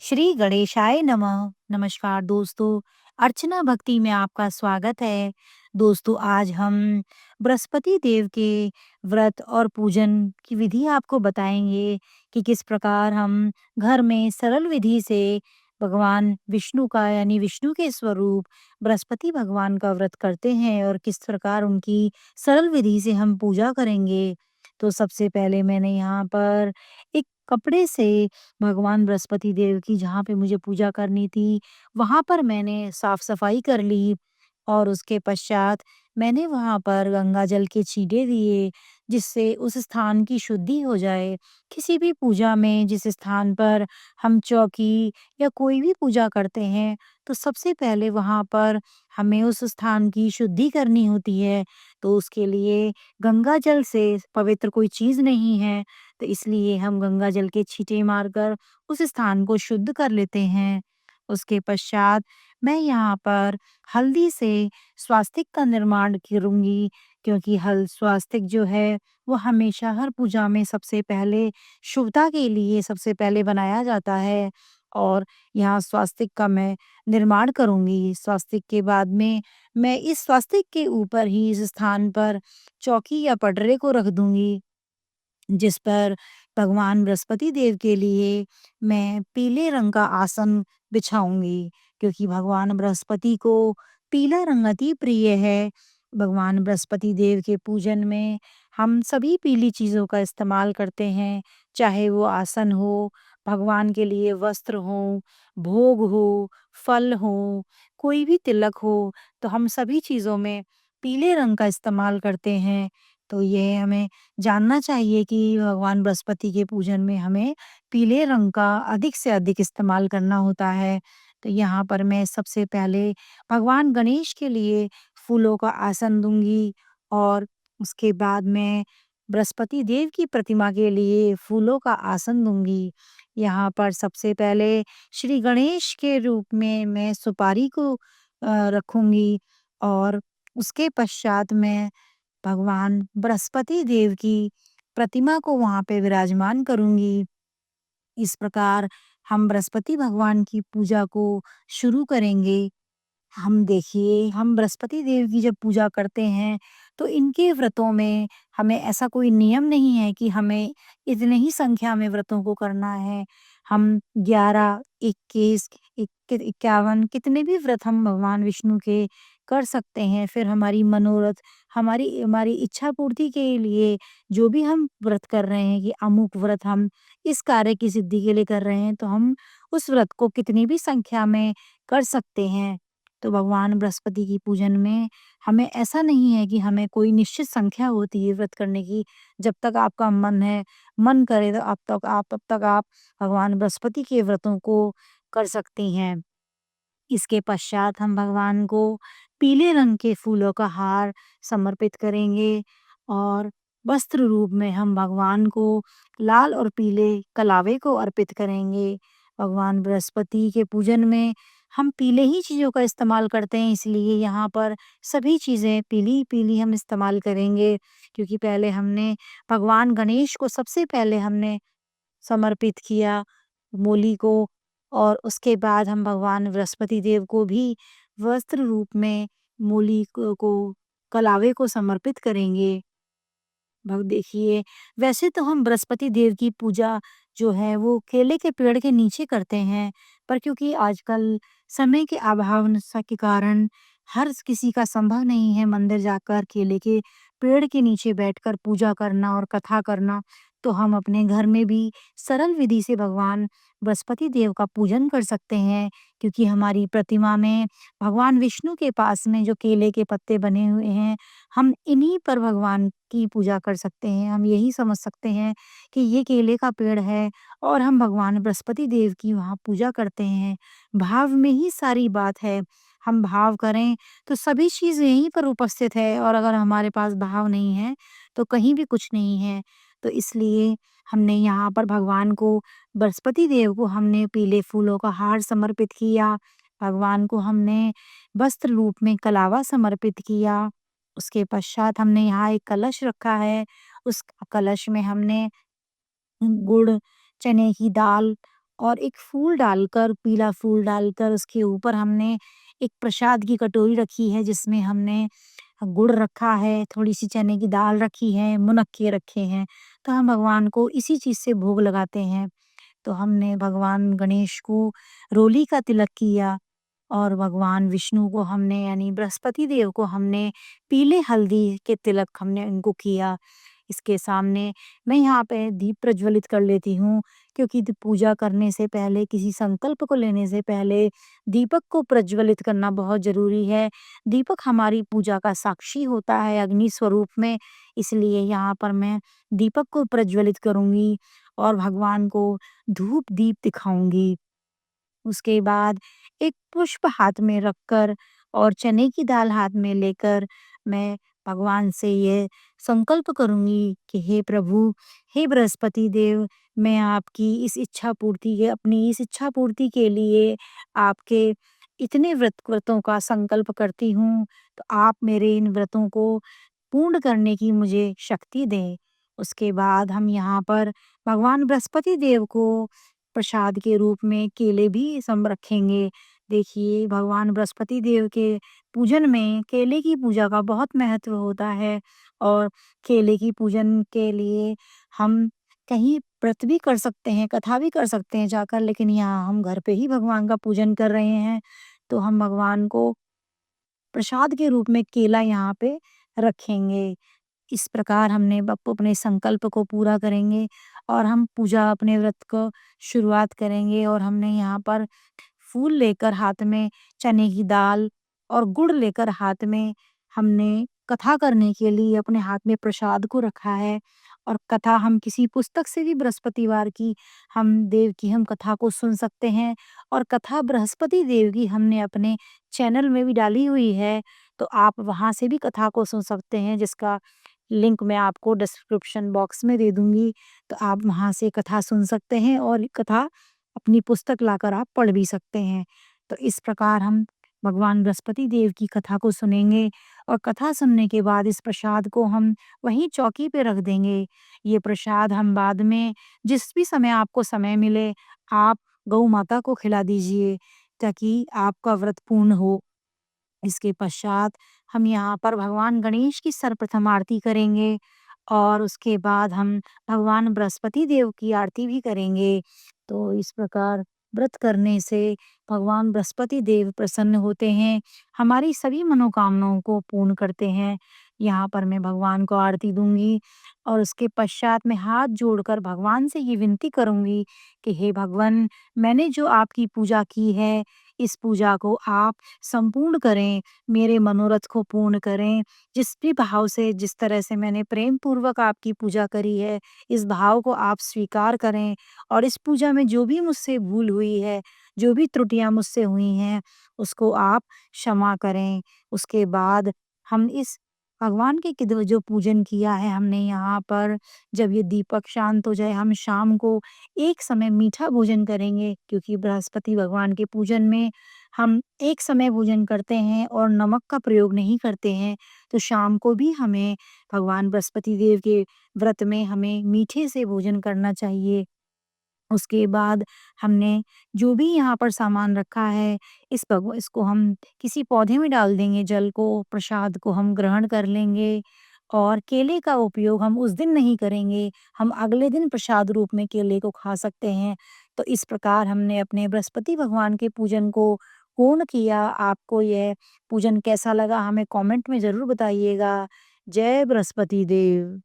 श्री गणेशाय नमः। नमस्कार दोस्तों, अर्चना भक्ति में आपका स्वागत है। दोस्तों, आज हम बृहस्पति देव के व्रत और पूजन की विधि आपको बताएंगे कि किस प्रकार हम घर में सरल विधि से भगवान विष्णु का यानी विष्णु के स्वरूप बृहस्पति भगवान का व्रत करते हैं और किस प्रकार उनकी सरल विधि से हम पूजा करेंगे। तो सबसे पहले मैंने यहाँ पर एक कपड़े से भगवान बृहस्पति देव की जहाँ पे मुझे पूजा करनी थी, वहाँ पर मैंने साफ-सफाई कर ली और उसके पश्चात मैंने वहाँ पर गंगा जल के छींटे दिए, जिससे उस स्थान की शुद्धि हो जाए। किसी भी पूजा में जिस स्थान पर हम चौकी या कोई भी पूजा करते हैं, तो सबसे पहले वहाँ पर हमें उस स्थान की शुद्धि करनी होती है। तो उसके लिए गंगा जल से पवित्र कोई चीज़ नहीं है। तो इसलिए हम गंगा जल के छींटे मारकर उस स्थान को शुद्ध कर लेते हैं। उसके पश्चात मैं यहाँ पर हल्दी से स्वास्तिक का निर्माण करूँगी, क्योंकि हल स्वास्तिक जो है वो हमेशा हर पूजा में सबसे पहले शुभता के लिए सबसे पहले बनाया जाता है। और यहाँ स्वास्तिक का मैं निर्माण करूँगी। स्वास्तिक के बाद में मैं इस स्वास्तिक के ऊपर ही इस स्थान पर चौकी या पटरे को रख दूँगी, जिस पर भगवान बृहस्पति देव के लिए मैं पीले रंग का आसन बिछाऊंगी, क्योंकि भगवान बृहस्पति को पीला रंग अति प्रिय है। भगवान बृहस्पति देव के पूजन में हम सभी पीली चीज़ों का इस्तेमाल करते हैं, चाहे वो आसन हो, भगवान के लिए वस्त्र हो, भोग हो, फल हो, कोई भी तिलक हो, तो हम सभी चीज़ों में पीले रंग का इस्तेमाल करते हैं। तो ये हमें जानना चाहिए कि भगवान बृहस्पति के पूजन में हमें पीले रंग का अधिक से अधिक इस्तेमाल करना होता है। तो यहाँ पर मैं सबसे पहले भगवान गणेश के लिए फूलों का आसन दूँगी और उसके बाद मैं बृहस्पति देव की प्रतिमा के लिए फूलों का आसन दूँगी। यहाँ पर सबसे पहले श्री गणेश के रूप में मैं सुपारी को रखूँगी और उसके पश्चात मैं भगवान बृहस्पति देव की प्रतिमा को वहाँ पे विराजमान करूँगी। इस प्रकार हम बृहस्पति भगवान की पूजा को शुरू करेंगे। हम देखिए, हम बृहस्पति देव की जब पूजा करते हैं, तो इनके व्रतों में हमें ऐसा कोई नियम नहीं है कि हमें इतने ही संख्या में व्रतों को करना है। हम 11, 21, 51 कितने भी व्रत हम भगवान विष्णु के कर सकते हैं। फिर हमारी मनोरथ, हमारी हमारी इच्छा पूर्ति के लिए जो भी हम व्रत कर रहे हैं कि अमुक व्रत हम इस कार्य की सिद्धि के लिए कर रहे हैं, तो हम उस व्रत को कितनी भी संख्या में कर सकते हैं। तो भगवान बृहस्पति की पूजन में हमें ऐसा नहीं है कि हमें कोई निश्चित संख्या होती है व्रत करने की। जब तक आपका मन है, मन करे तो तब तक आप भगवान बृहस्पति के व्रतों को कर सकती हैं। इसके पश्चात हम भगवान को पीले रंग के फूलों का हार समर्पित करेंगे और वस्त्र रूप में हम भगवान को लाल और पीले कलावे को अर्पित करेंगे। भगवान बृहस्पति के पूजन में हम पीले ही चीज़ों का इस्तेमाल करते हैं, इसलिए यहाँ पर सभी चीज़ें पीली-पीली हम इस्तेमाल करेंगे, क्योंकि पहले हमने भगवान गणेश को सबसे पहले हमने समर्पित किया, मूली को, और उसके बाद हम भगवान बृहस्पति देव को भी वस्त्र रूप में मूली को कलावे को समर्पित करेंगे। भग देखिए, वैसे तो हम बृहस्पति देव की पूजा जो है वो केले के पेड़ के नीचे करते हैं, पर क्योंकि आजकल समय के अभाव के कारण हर किसी का संभव नहीं है मंदिर जाकर केले के पेड़ के नीचे बैठकर पूजा करना और कथा करना, तो हम अपने घर में भी सरल विधि से भगवान बृहस्पति देव का पूजन कर सकते हैं, क्योंकि हमारी प्रतिमा में भगवान विष्णु के पास में जो केले के पत्ते बने हुए हैं, हम इन्हीं पर भगवान की पूजा कर सकते हैं। हम यही समझ सकते हैं कि ये केले का पेड़ है और हम भगवान बृहस्पति देव की वहाँ पूजा करते हैं। भाव में ही सारी बात है। हम भाव करें तो सभी चीज़ यहीं पर उपस्थित है, और अगर हमारे पास भाव नहीं है तो कहीं भी कुछ नहीं है। तो इसलिए हमने यहाँ पर भगवान को, बृहस्पति देव को हमने पीले फूलों का हार समर्पित किया। भगवान को हमने वस्त्र रूप में कलावा समर्पित किया। उसके पश्चात हमने यहाँ एक कलश रखा है, उस कलश में हमने गुड़, चने की दाल और एक फूल डालकर, पीला फूल डालकर उसके ऊपर हमने एक प्रसाद की कटोरी रखी है जिसमें हमने गुड़ रखा है, थोड़ी-सी चने की दाल रखी है, मुनक्के रखे हैं। तो हम भगवान को इसी चीज़ से भोग लगाते हैं। तो हमने भगवान गणेश को रोली का तिलक किया और भगवान विष्णु को हमने यानी बृहस्पति देव को हमने पीले हल्दी के तिलक हमने उनको किया। इसके सामने मैं यहाँ पे दीप प्रज्वलित कर लेती हूँ क्योंकि पूजा करने से पहले किसी संकल्प को लेने से पहले दीपक को प्रज्वलित करना बहुत जरूरी है। दीपक हमारी पूजा का साक्षी होता है अग्नि स्वरूप में, इसलिए यहाँ पर मैं दीपक को प्रज्वलित करूंगी और भगवान को धूप दीप दिखाऊंगी। उसके बाद एक पुष्प हाथ में रखकर और चने की दाल हाथ में लेकर मैं भगवान से ये संकल्प करूंगी कि हे प्रभु, हे बृहस्पति देव, मैं आपकी इस इच्छा पूर्ति के अपनी इस इच्छा पूर्ति के लिए आपके इतने व्रतों का संकल्प करती हूँ, तो आप मेरे इन व्रतों को पूर्ण करने की मुझे शक्ति दें। उसके बाद हम यहाँ पर भगवान बृहस्पति देव को प्रसाद के रूप में केले भी सम रखेंगे। देखिए, भगवान बृहस्पति देव के पूजन में केले की पूजा का बहुत महत्व होता है और केले की पूजन के लिए हम कहीं व्रत भी कर सकते हैं, कथा भी कर सकते हैं जाकर, लेकिन यहाँ हम घर पे ही भगवान का पूजन कर रहे हैं, तो हम भगवान को प्रसाद के रूप में केला यहाँ पे रखेंगे। इस प्रकार हमने अपने संकल्प को पूरा करेंगे और हम पूजा अपने व्रत को शुरुआत करेंगे और हमने यहाँ पर फूल लेकर हाथ में, चने की दाल और गुड़ लेकर हाथ में हमने कथा करने के लिए अपने हाथ में प्रसाद को रखा है। और कथा हम किसी पुस्तक से भी बृहस्पतिवार की हम देव की हम कथा को सुन सकते हैं और कथा बृहस्पति देव की हमने अपने चैनल में भी डाली हुई है, तो आप वहाँ से भी कथा को सुन सकते हैं जिसका लिंक मैं आपको डिस्क्रिप्शन बॉक्स में दे दूँगी। तो आप वहाँ से कथा सुन सकते हैं और कथा अपनी पुस्तक लाकर आप पढ़ भी सकते हैं। तो इस प्रकार हम भगवान बृहस्पति देव की कथा को सुनेंगे और कथा सुनने के बाद इस प्रसाद को हम वहीं चौकी पे रख देंगे। ये प्रसाद हम बाद में जिस भी समय आपको समय मिले, आप गौ माता को खिला दीजिए ताकि आपका व्रत पूर्ण हो। इसके पश्चात हम यहाँ पर भगवान गणेश की सर्वप्रथम आरती करेंगे और उसके बाद हम भगवान बृहस्पति देव की आरती भी करेंगे। तो इस प्रकार व्रत करने से भगवान बृहस्पति देव प्रसन्न होते हैं, हमारी सभी मनोकामनाओं को पूर्ण करते हैं। यहाँ पर मैं भगवान को आरती दूंगी और उसके पश्चात मैं हाथ जोड़कर भगवान से ये विनती करूंगी कि हे भगवान, मैंने जो आपकी पूजा की है, इस पूजा को आप संपूर्ण करें, मेरे मनोरथ को पूर्ण करें। जिस भी भाव से, जिस तरह से मैंने प्रेम पूर्वक आपकी पूजा करी है, इस भाव को आप स्वीकार करें और इस पूजा में जो भी मुझसे भूल हुई है, जो भी त्रुटियाँ मुझसे हुई हैं, उसको आप क्षमा करें। उसके बाद हम इस भगवान के किद जो पूजन किया है हमने यहाँ पर, जब ये दीपक शांत हो जाए, हम शाम को एक समय मीठा भोजन करेंगे क्योंकि बृहस्पति भगवान के पूजन में हम एक समय भोजन करते हैं और नमक का प्रयोग नहीं करते हैं। तो शाम को भी हमें भगवान बृहस्पति देव के व्रत में हमें मीठे से भोजन करना चाहिए। उसके बाद हमने जो भी यहाँ पर सामान रखा है, इसको हम किसी पौधे में डाल देंगे, जल को, प्रसाद को हम ग्रहण कर लेंगे और केले का उपयोग हम उस दिन नहीं करेंगे, हम अगले दिन प्रसाद रूप में केले को खा सकते हैं। तो इस प्रकार हमने अपने बृहस्पति भगवान के पूजन को पूर्ण किया। आपको यह पूजन कैसा लगा हमें कमेंट में ज़रूर बताइएगा। जय बृहस्पति देव।